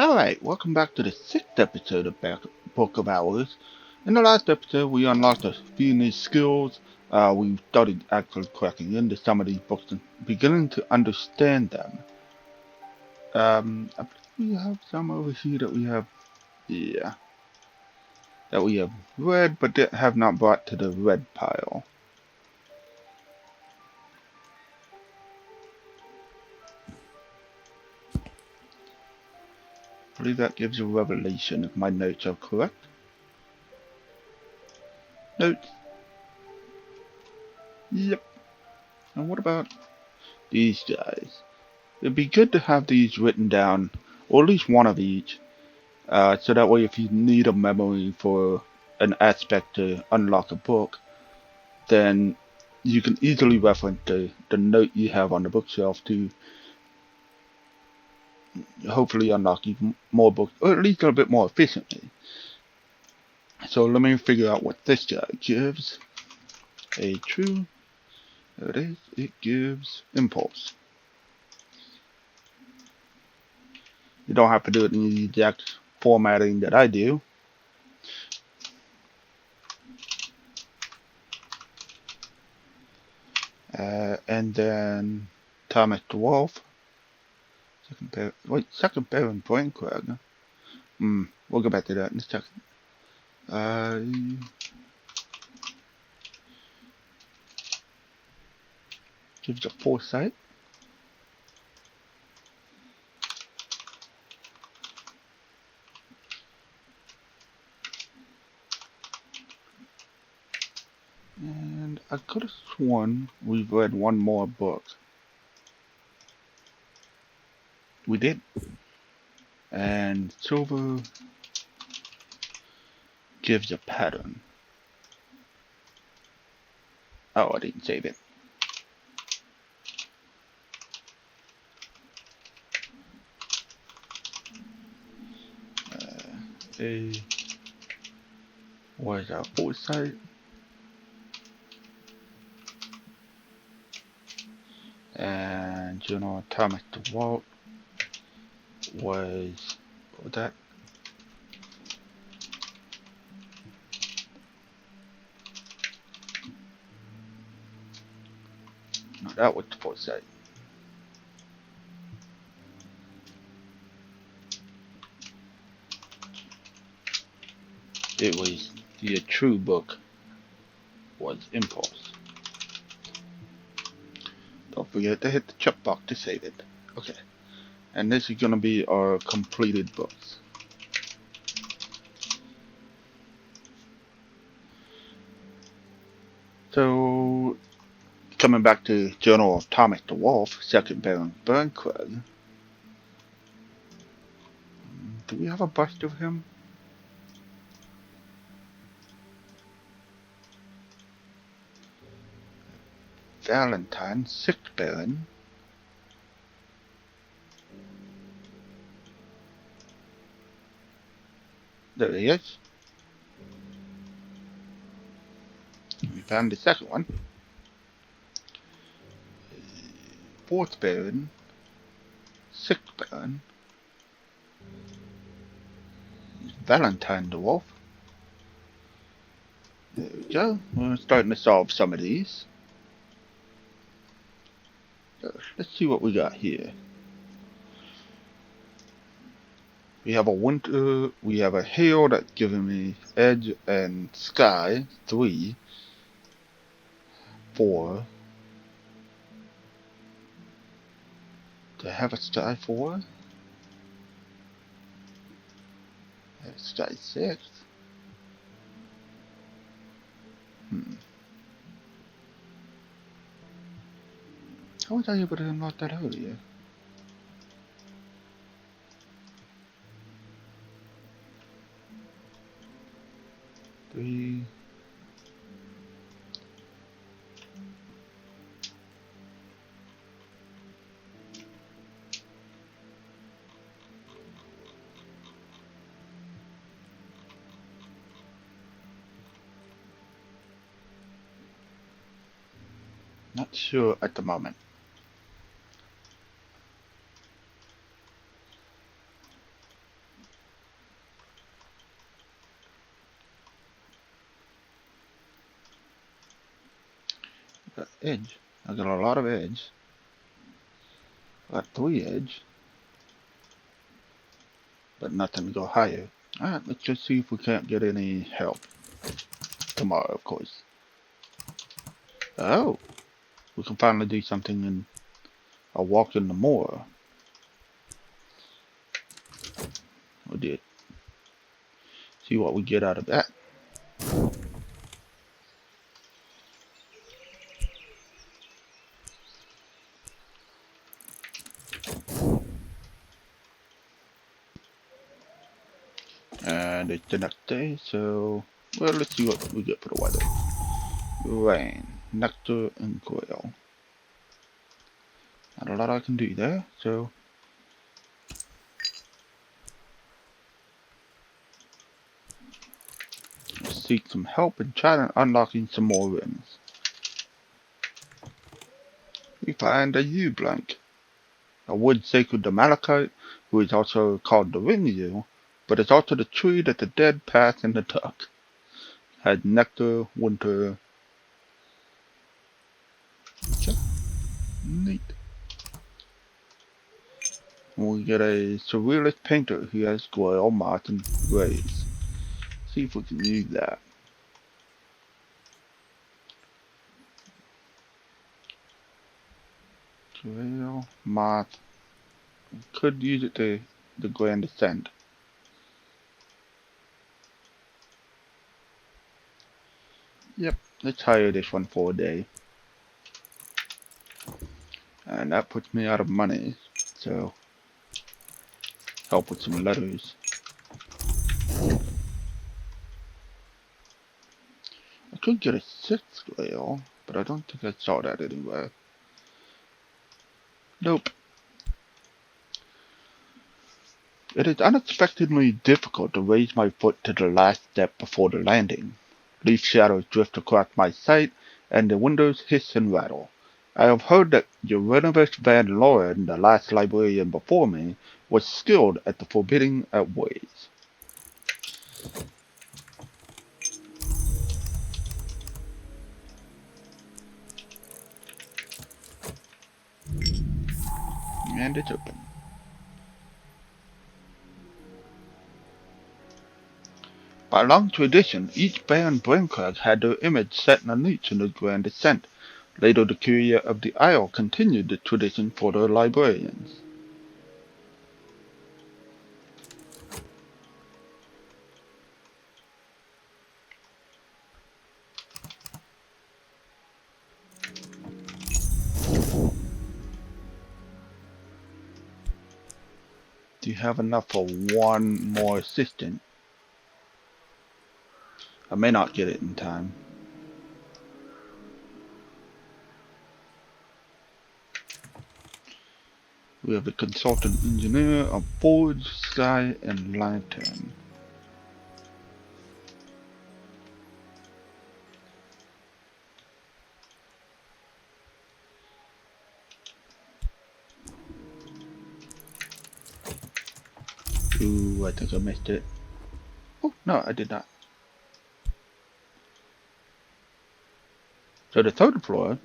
Alright, welcome back to the sixth episode of Book of Hours. In the last episode, we unlocked a few new skills. We started actually cracking into some of these books and beginning to understand them. I believe we have some over here that we have, yeah, that we have read but that have not brought to the red pile. I believe that gives a revelation if my notes are correct. Notes. Yep. And what about these guys? It'd be good to have these written down, or at least one of each, so that way if you need a memory for an aspect to unlock a book, then you can easily reference the note you have on the bookshelf to hopefully unlock even more books, or at least a bit more efficiently. So let me figure out what this guy gives. A true, there it is, it gives impulse. You don't have to do it in the exact formatting that I do. And then Thomas the Wolf. Second Baron Braincrag. We'll go back to that in a second. Gives a foresight. And I could have sworn we've read one more book. We did. And Silver gives a pattern. Oh, I didn't save it. Where's our foresight? And General Thomas DeWalt was, what was that? No, that was the foresight. It was the true book was Impulse. Don't forget to hit the check box to save it. Okay. And this is going to be our completed books. So, coming back to Journal of Thomas the Wolf, Second Baron Braincrag. Do we have a bust of him? Valentine, Sixth Baron. There he is. We found the second one. Fourth Baron, Sixth Baron, Valentine the Wolf. There we go. We're starting to solve some of these. So let's see what we got here. We have a winter, we have a hail that's giving me edge and sky, 3, 4. Do I have a sky 4? I have a sky 6. How was I able to unlock that earlier? Three. Not sure at the moment. Edge. I got a lot of edge. I got 3 edge, but nothing to go higher. Alright, let's just see if we can't get any help. Tomorrow, of course. Oh! We can finally do something in a walk in the moor. We did. See what we get out of that. And it's the next day, so well, let's see what we get for the weather. Rain, nectar, and quail. Not a lot I can do there, so let's seek some help and try unlocking some more rooms. We find a yew blank, a wood sacred to Malachite, who is also called the ring yew, but it's also the tree that the dead pass in the tuck. Has nectar, winter. Neat. We get a surrealist painter who has quail, moth, and rays. See if we can use that. Quail, moth. Could use it to the Grand Ascent. Yep, let's hire this one for a day. And that puts me out of money, so help with some letters. I could get a 6th quail, but I don't think I saw that anywhere. Nope. It is unexpectedly difficult to raise my foot to the last step before the landing. Leaf shadows drift across my sight, and the windows hiss and rattle. I have heard that Euronymous Van Loren, the last librarian before me, was skilled at the forbidding of ways. And it's open. By long tradition, each Baron Braincrag had their image set in a niche in the Grand Ascent. Later, the Curia of the Isle continued the tradition for their librarians. Do you have enough for one more assistant? I may not get it in time. We have a consultant engineer, a forge, sky, and lantern. Ooh, I think I missed it. Oh, no, I did not. So the 3rd floor,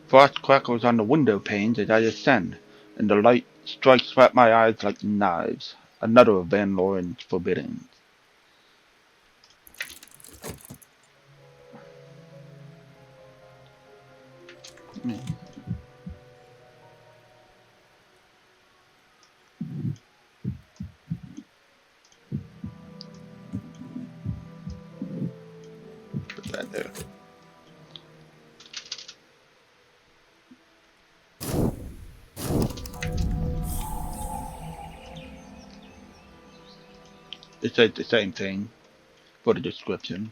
frost crackles on the window panes as I ascend, and the light strikes at my eyes like knives. Another of Van Loren's forbiddings. Put that there. It says the same thing for the description.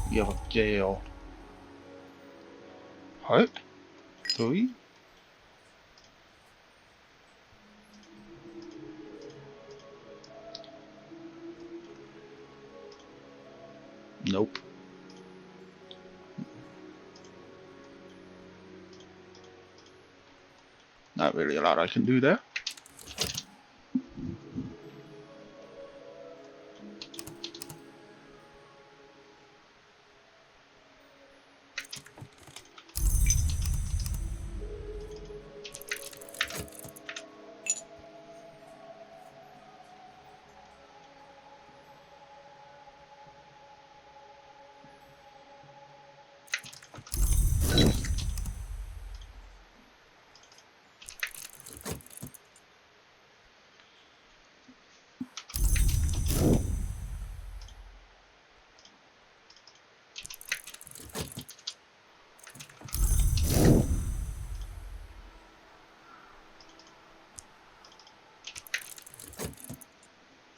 You have a jail. Heart? 3? Nope. not really a lot I can do there.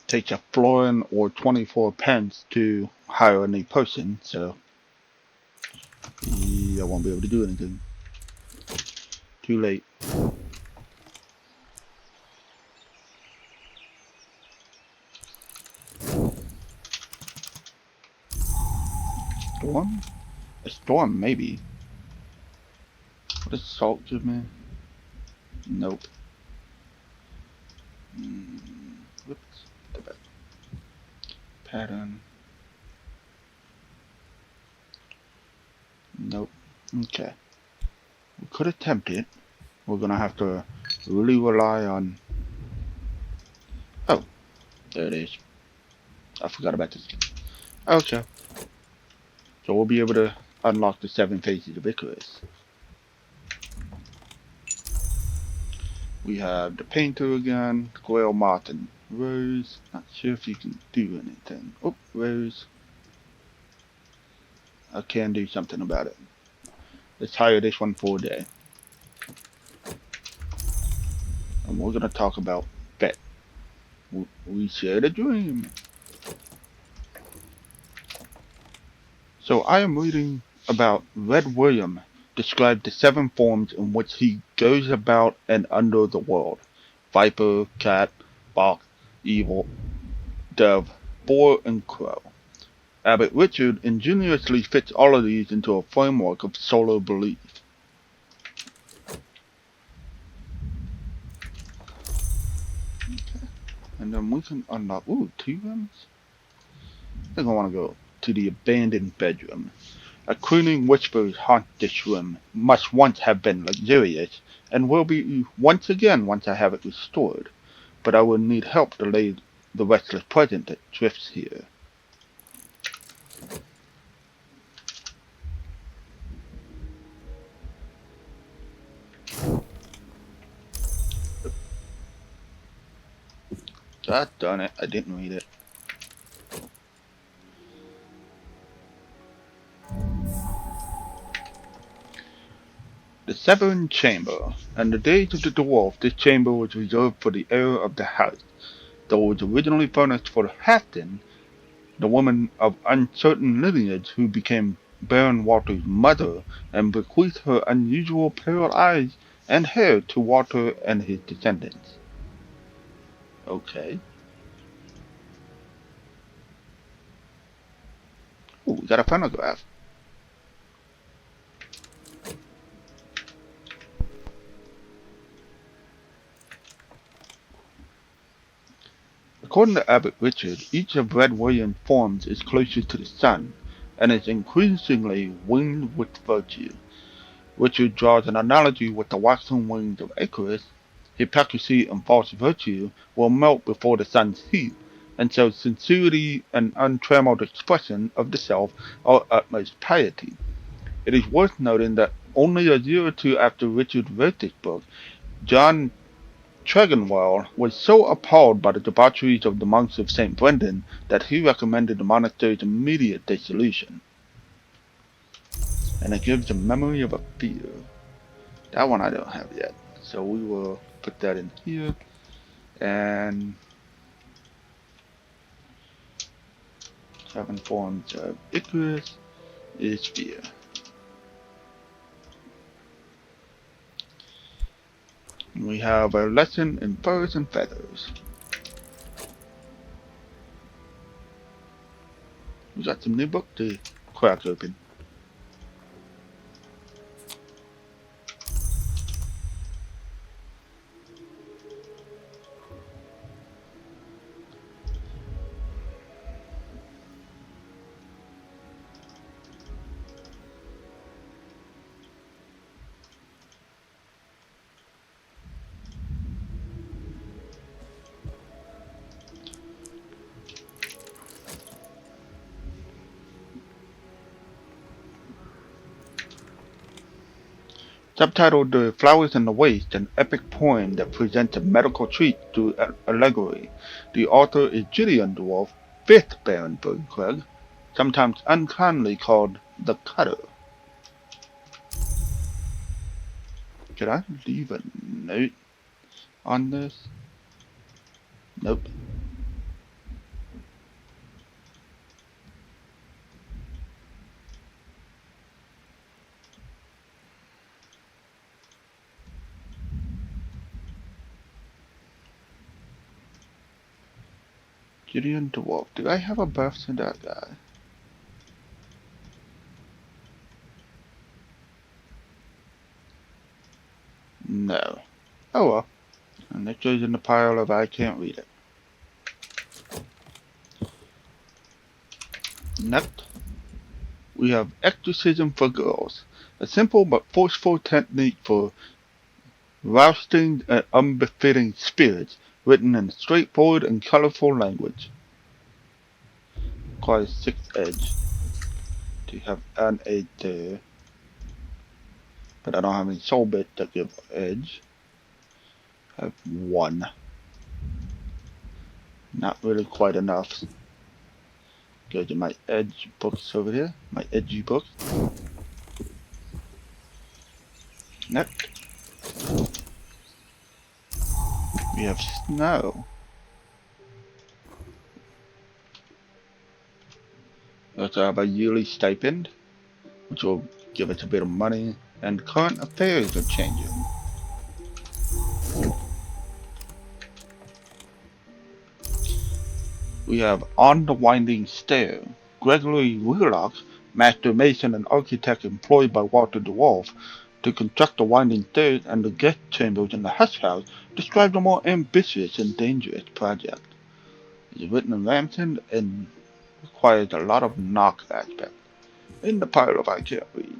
Takes a florin or 24 pence to hire a new person, so I won't be able to do anything. Too late. Storm? A storm, maybe. What does salt give me? Nope. Whoops. Pattern. Nope. Okay. We could attempt it. We're gonna have to really rely on... Oh, there it is. I forgot about this. Okay. So we'll be able to unlock the 7 faces of Icarus. We have the painter again, Grail Martin. Rose, not sure if you can do anything. Oh, Rose. I can do something about it. Let's hire this one for a day. And we're gonna talk about Bet. We shared a dream. So I am reading about Red William described the 7 forms in which he goes about and under the world. Viper, cat, fox, evil, dove, boar, and crow. Abbot Richard ingeniously fits all of these into a framework of solar belief. Okay. And then we can unlock, 2 rooms? I think I want to go to the abandoned bedroom. A crooning whisper haunts this room, must once have been luxurious, and will be once again once I have it restored. But I will need help to lay the restless presence that drifts here. God darn it, I didn't read it. The Severn Chamber. In the days of the dwarf, this chamber was reserved for the heir of the house, though it was originally furnished for Halfdan, the woman of uncertain lineage who became Baron Walter's mother and bequeathed her unusual pale eyes and hair to Walter and his descendants. Okay. Ooh, we got a phonograph. According to Abbot Richard, each of Red William's forms is closer to the sun, and is increasingly winged with virtue. Richard draws an analogy with the waxen wings of Icarus. Hypocrisy and false virtue will melt before the sun's heat, and so sincerity and untrammeled expression of the self are utmost piety. It is worth noting that only a year or two after Richard wrote this book, John Tregonwell was so appalled by the debaucheries of the monks of St. Brendan that he recommended the monastery's immediate dissolution. And it gives a memory of a fear. That one I don't have yet. So we will put that in here. And 7 forms of Icarus is fear. We have a lesson in furs and feathers. We got some new book to crack open. Subtitled The Flowers in the Waste, an epic poem that presents a medical treat through allegory. The author is Gideon Dwarf, 5th Baron Berncrag, sometimes unkindly called the Cutter. Could I leave a note on this? Nope. Gideon Dwarf. Do I have a birth to that guy? No. Oh well. And it goes in the pile of I can't read it. Next, we have Exorcism for Girls, a simple but forceful technique for rousting and unbefitting spirits, written in straightforward and colorful language. Requires 6 edge. To have an edge there. But I don't have any soul bit to give edge. I have 1. Not really quite enough. Go to my edge books over here. My edgy books. Next. We have snow. We also have a yearly stipend, which will give us a bit of money, and current affairs are changing. We have On the Winding Stair. Gregory Wheelock, master mason and architect employed by Walter Dwarf to construct the winding stairs and the guest chambers in the Hush House, described a more ambitious and dangerous project. It is written in Ramson and requires a lot of knock aspect. In the pile of I can't read.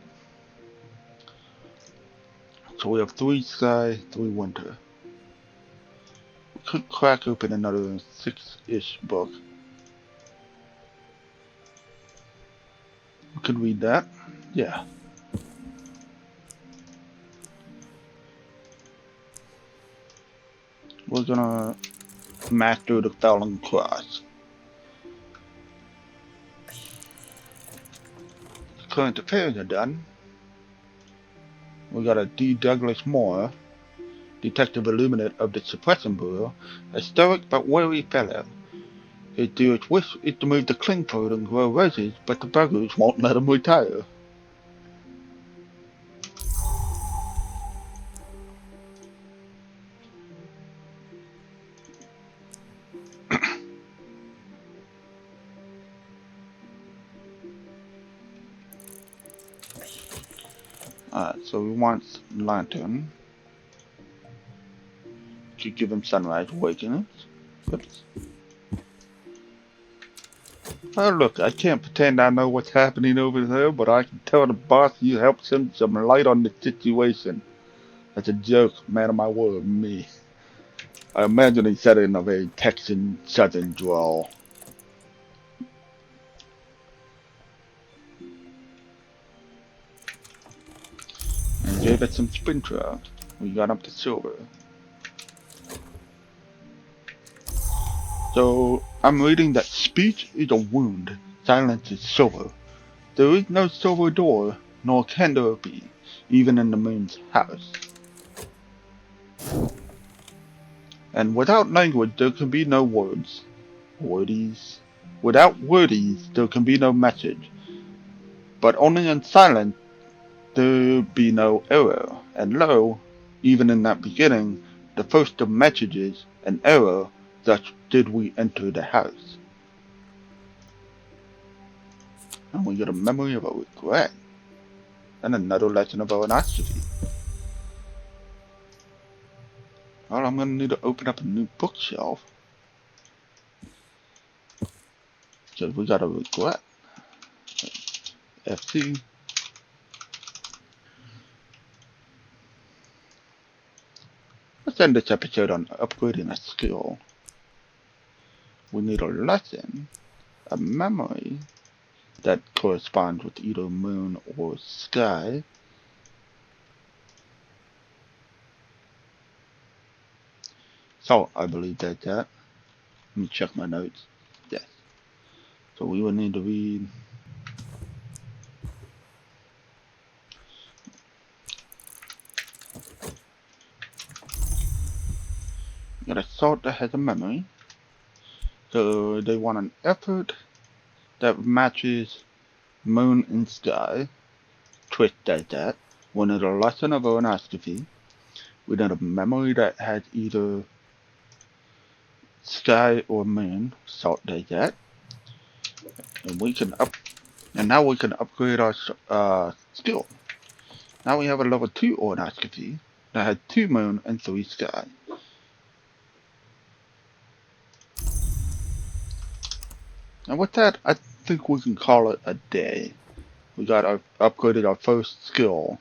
So we have 3 sky, 3 winter. We could crack open another 6-ish book. We could read that. Yeah. We're gonna master the Felon Cross. Current affairs are done. We got a D. Douglas Moore, Detective Illuminate of the Suppression Bureau, a stoic but wary fellow. His dearest wish is to move to Clingford and grow roses, but the buggers won't let him retire. Alright, so we want Lantern to give him Sunrise Awakenings. Oops. Oh look, I can't pretend I know what's happening over there, but I can tell the boss you helped shed some light on the situation. That's a joke, man of my word, me. I imagine he said it in a very Texan Southern drawl. And gave it some sprinter. We got up to silver. So, I'm reading that speech is a wound, silence is silver. There is no silver door, nor can there be, even in the moon's house. And without language there can be no words. Wordies. Without wordies there can be no message. But only in silence there be no error. And lo, even in that beginning, the first of messages, an error, thus did we enter the house. And we get a memory of a regret. And another lesson of audacity. Well, I'm gonna need to open up a new bookshelf. Because we got a regret. FC. Let's end this episode on upgrading a skill. We need a lesson, a memory that corresponds with either moon or sky. Salt, I believe that's that. Let me check my notes. Yes. So we would need to read. Got a salt that has a memory. So they want an effort that matches moon and sky. Twist does that. We need a lesson of aeronauticity. We need a memory that has either sky or moon. Salt does that. And we can and now we can upgrade our skill. Now we have a level 2 aeronauticity that has 2 moon and 3 sky. And with that, I think we can call it a day. We got upgraded our first skill,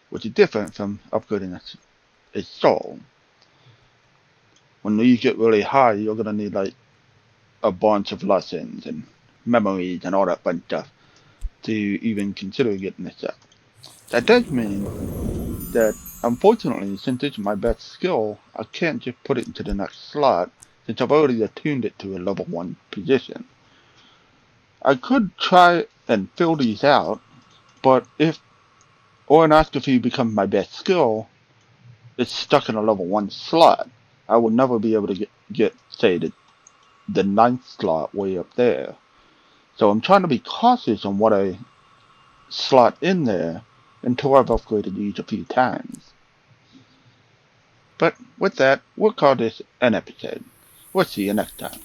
which is different from upgrading a soul. When these get really high, you're gonna need like a bunch of lessons and memories and all that fun stuff to even consider getting this up. That does mean that, unfortunately, since it's my best skill, I can't just put it into the next slot, since I've already attuned it to a level 1 position. I could try and fill these out, but if aeronauticity becomes my best skill, it's stuck in a level 1 slot. I would never be able to get say, the 9th slot way up there. So I'm trying to be cautious on what I slot in there until I've upgraded these a few times. But with that, we'll call this an episode. We'll see you next time.